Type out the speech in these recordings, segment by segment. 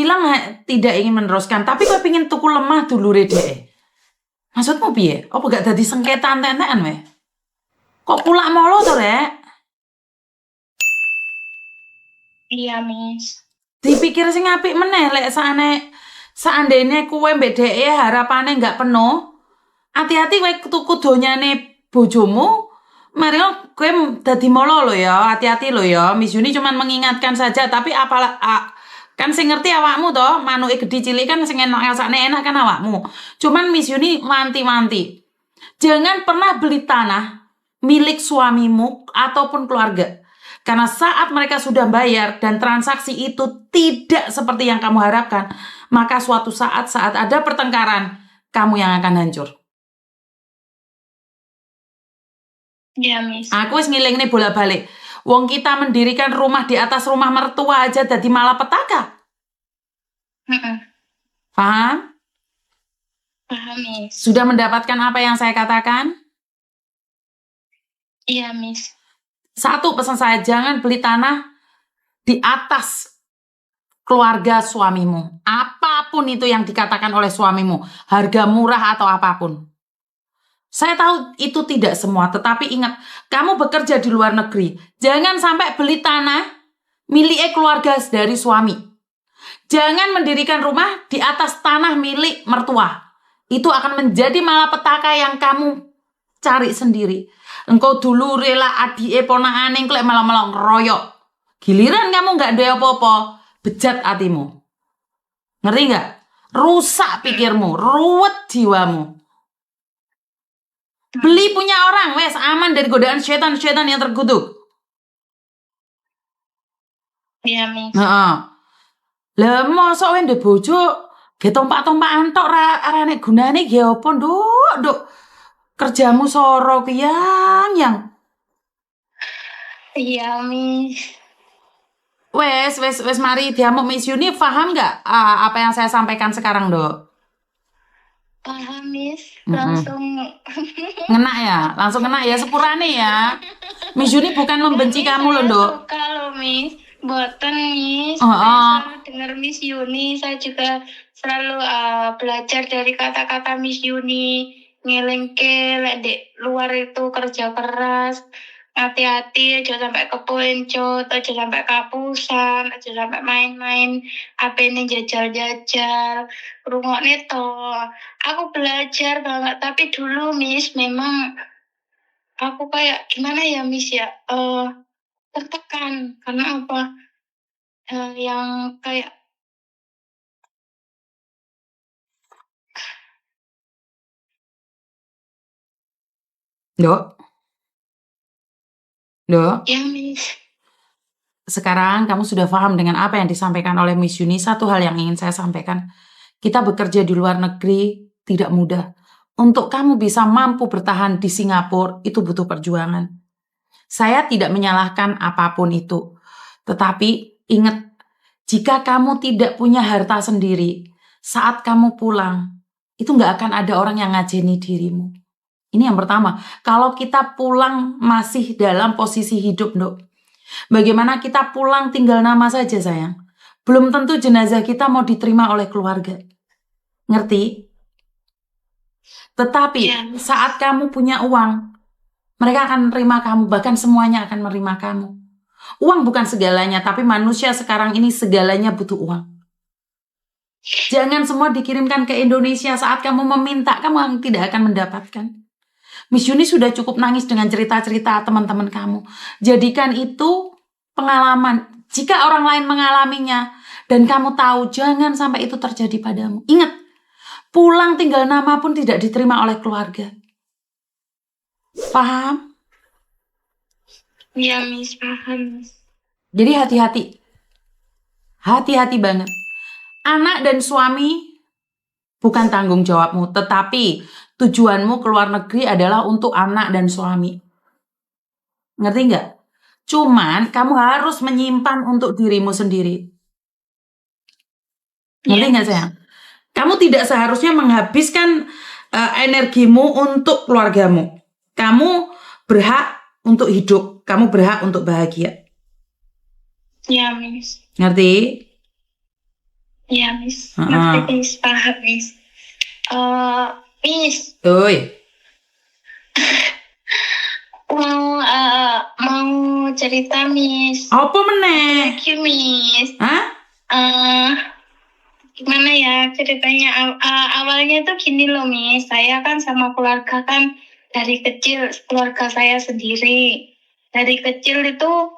bilang tidak ingin meneruskan, tapi kowe pingin tuku lemah dulure dhek. Maksudmu piye? Apa gak dadi sengketa entek-entekan weh? Kok pulak molo to, Rek? Iya, Miss. Dipikir sing apik meneh lek seandainya kowe mbek dhek harapane gak penuh. Hati-hati kowe tuku donyane bojomu, mari kowe dadi molo lho ya. Hati-hati lho ya. Miss Yuni cuman mengingatkan saja, tapi apalah kan sing ngerti awakmu toh, manuke gede cilik kan sing enak ngasakne enak kan awakmu. Cuman Miss Yuni wanti-wanti. Jangan pernah beli tanah milik suamimu ataupun keluarga. Karena saat mereka sudah bayar dan transaksi itu tidak seperti yang kamu harapkan, maka suatu saat ada pertengkaran, kamu yang akan hancur. Iya, Miss. Aku wis ngilingne bolak-balik. Wong kita mendirikan rumah di atas rumah mertua aja dadi malapetaka. Paham? Paham, Miss. Sudah mendapatkan apa yang saya katakan? Iya, Miss. Satu pesan saya, jangan beli tanah di atas keluarga suamimu. Apapun itu yang dikatakan oleh suamimu, harga murah atau apapun. Saya tahu itu tidak semua, tetapi ingat, kamu bekerja di luar negeri. Jangan sampai beli tanah milik keluarga dari suami. Jangan mendirikan rumah di atas tanah milik mertua. Itu akan menjadi malapetaka yang kamu cari sendiri. Engkau dulu rela adike ponakane klek malah ngeroyok. Giliran kamu nggak ada apa-apa, bejat hatimu. Ngerti nggak? Rusak pikirmu, ruwet jiwamu. Beli punya orang, wes aman dari godaan setan-setan yang terkutuk. Iya, Miss. Lah mosok wae ndek bojo ge tompak-tompakan tok ra nek gunane ge apa, Nduk? Kerjamu soro yang. Iya, Miss. Wes mari diamuk Miss Yuni, paham nggak apa yang saya sampaikan sekarang, Nduk? Paham, Miss. Langsung Langsung kena ya sepurane ya. Miss Yuni bukan membenci kamu loh, Nduk. Suka loh, Miss. Boten, Miss. Saya selalu dengar Miss Yuni. Saya juga selalu belajar dari kata-kata Miss Yuni. Ngelengke, di luar itu kerja keras. Hati-hati, aja sampai kepencot, aja sampai kapusan, aja sampai main-main, apa ini jajal-jajal, rungokne toh. Aku belajar banget, tapi dulu Miss memang aku kayak gimana ya Miss ya, tertekan karena apa? Yang kayak Nduk. ya Miss. Sekarang kamu sudah paham dengan apa yang disampaikan oleh Miss Yuni. Satu hal yang ingin saya sampaikan, kita bekerja di luar negeri tidak mudah. Untuk kamu bisa mampu bertahan di Singapura, itu butuh perjuangan. Saya tidak menyalahkan apapun itu. Tetapi ingat, jika kamu tidak punya harta sendiri, saat kamu pulang, itu nggak akan ada orang yang ngajeni dirimu. Ini yang pertama. Kalau kita pulang masih dalam posisi hidup, Nduk. Bagaimana kita pulang tinggal nama saja, sayang. Belum tentu jenazah kita mau diterima oleh keluarga. Ngerti? Tetapi saat kamu punya uang, mereka akan menerima kamu, bahkan semuanya akan menerima kamu. Uang bukan segalanya, tapi manusia sekarang ini segalanya butuh uang. Jangan semua dikirimkan ke Indonesia. Saat kamu meminta, kamu tidak akan mendapatkan. Miss Yuni sudah cukup nangis dengan cerita-cerita teman-teman kamu. Jadikan itu pengalaman. Jika orang lain mengalaminya dan kamu tahu, jangan sampai itu terjadi padamu. Ingat, pulang tinggal nama pun tidak diterima oleh keluarga. Paham? Ya Miss, paham. Jadi hati-hati. Hati-hati banget. Anak dan suami bukan tanggung jawabmu, tetapi tujuanmu keluar negeri adalah untuk anak dan suami. Ngerti nggak? Cuman kamu harus menyimpan untuk dirimu sendiri. Ngerti nggak, sayang? Kamu tidak seharusnya menghabiskan energimu untuk keluargamu. Kamu berhak untuk hidup. Kamu berhak untuk bahagia. Ya, Miss. Ngerti? Ya, Miss. Heeh. Ngerti, Miss. Paham, Miss. Miss, Oi. mau cerita, Miss. Apa meneh? Thank you, Miss. Hah? Eh, Gimana ya ceritanya? Awalnya tuh gini loh, Miss. Saya kan sama keluarga kan dari kecil, keluarga saya sendiri. Dari kecil itu,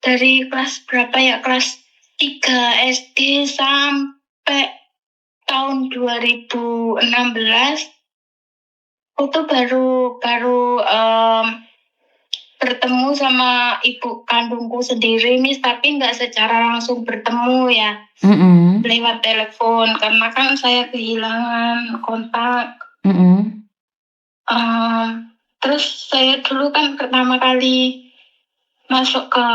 dari kelas berapa ya? Kelas 3 SD sampai tahun 2016 aku tuh baru baru bertemu sama ibu kandungku sendiri, Miss, tapi nggak secara langsung bertemu ya, lewat telepon karena kan saya kehilangan kontak. Terus saya dulu kan pertama kali masuk ke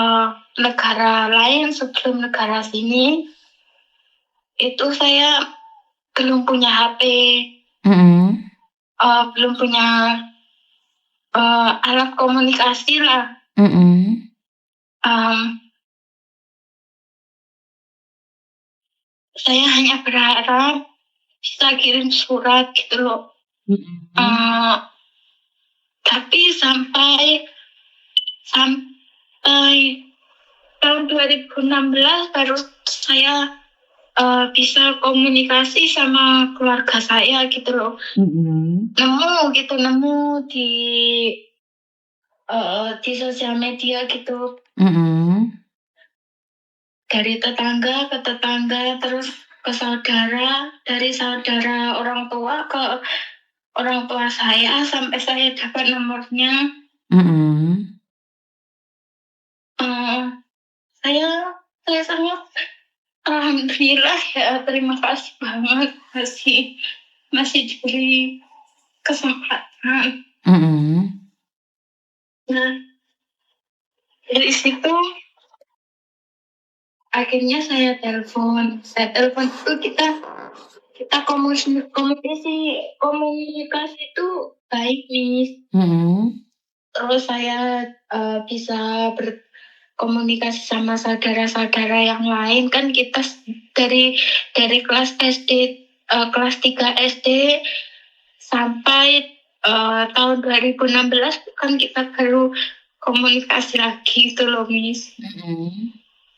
negara lain sebelum negara sini, itu saya belum punya HP, belum punya alat komunikasi lah. Saya hanya berharap bisa kirim surat gitu loh. Tapi sampai tahun 2016 baru saya bisa komunikasi sama keluarga saya gitu loh. Nemu di sosial media gitu. Dari tetangga ke tetangga, terus ke saudara, dari saudara orang tua ke orang tua saya, sampai saya dapat nomornya. Saya sangat alhamdulillah ya, terima kasih banget masih diberi kesempatan. Nah, dari situ akhirnya saya telepon itu kita komunikasi itu baik, Miss. Terus saya bisa berkomunikasi sama saudara-saudara yang lain, kan kita dari kelas SD, kelas 3 SD sampai tahun 2016 kan kita baru komunikasi lagi gitu loh, Miss.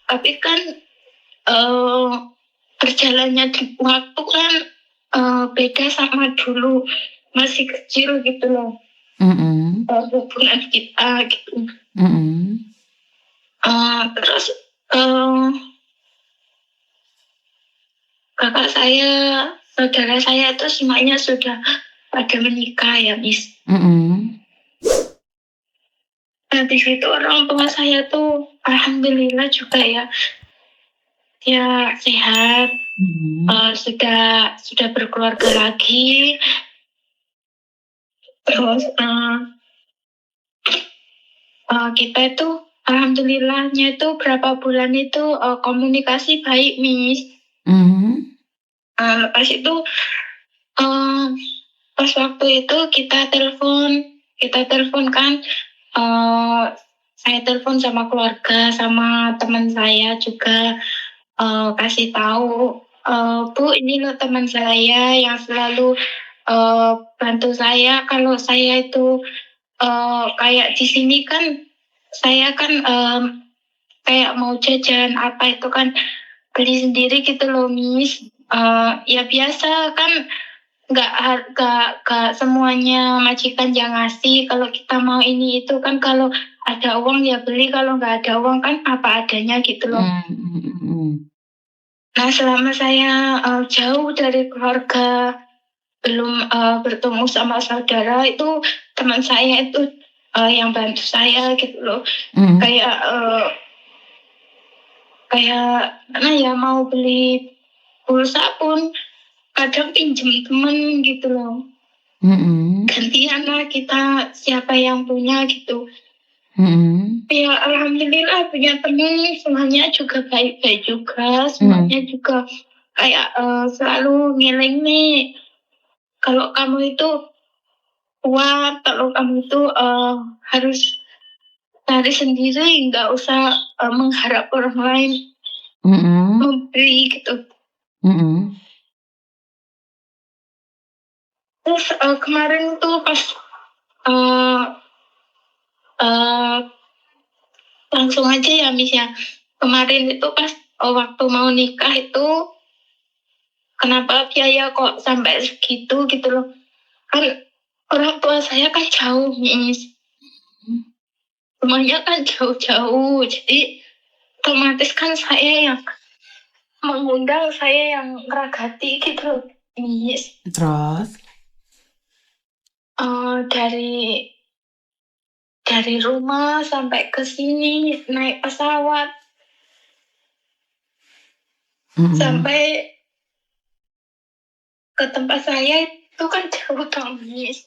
Tapi kan berjalannya waktu kan beda sama dulu, masih kecil gitu loh. Hubungan kita gitu. Terus kakak saya, saudara saya tuh semuanya sudah pada menikah ya, Miss. Nah, di situ orang tua saya tuh alhamdulillah juga ya, dia sehat, sudah berkeluarga lagi. Terus kita itu alhamdulillahnya itu berapa bulan itu komunikasi baik, Miss. Lepas itu pas waktu itu kita telepon kan, saya telepon sama keluarga, sama teman saya juga, kasih tahu, Bu, ini loh teman saya yang selalu bantu saya kalau saya itu kayak di sini kan, saya kan kayak mau jajan apa itu kan beli sendiri gitu loh, Miss. Ya biasa kan, nggak semuanya majikan yang ngasih. Kalau kita mau ini itu kan, kalau ada uang ya beli, kalau nggak ada uang kan apa adanya gitu loh. Nah, selama saya jauh dari keluarga, belum bertemu sama saudara, itu teman saya itu yang bantu saya gitu loh. Kayak mana ya, mau beli pulsa pun kadang pinjem temen gitu loh. Gantian lah kita, siapa yang punya gitu. Ya alhamdulillah punya temen, semuanya juga baik-baik juga, semuanya juga kayak selalu ngeleng nih, kalau kamu itu kuat, kalau kamu itu harus cari sendiri, nggak usah mengharap orang lain memberi gitu. Mm-mm. Terus kemarin tuh pas eh, eh, langsung aja ya Miss ya. Kemarin itu pas waktu mau nikah itu kenapa biaya kok sampai segitu gitu loh. Kan orang tua saya kan jauh Miss. Rumahnya kan jauh-jauh. Jadi otomatis kan saya yang mengundang, saya yang ngeragati gitu loh Miss. Terus? Dari rumah sampai ke sini naik pesawat Mm-mm. sampai ke tempat saya itu kan jauh dong Miss.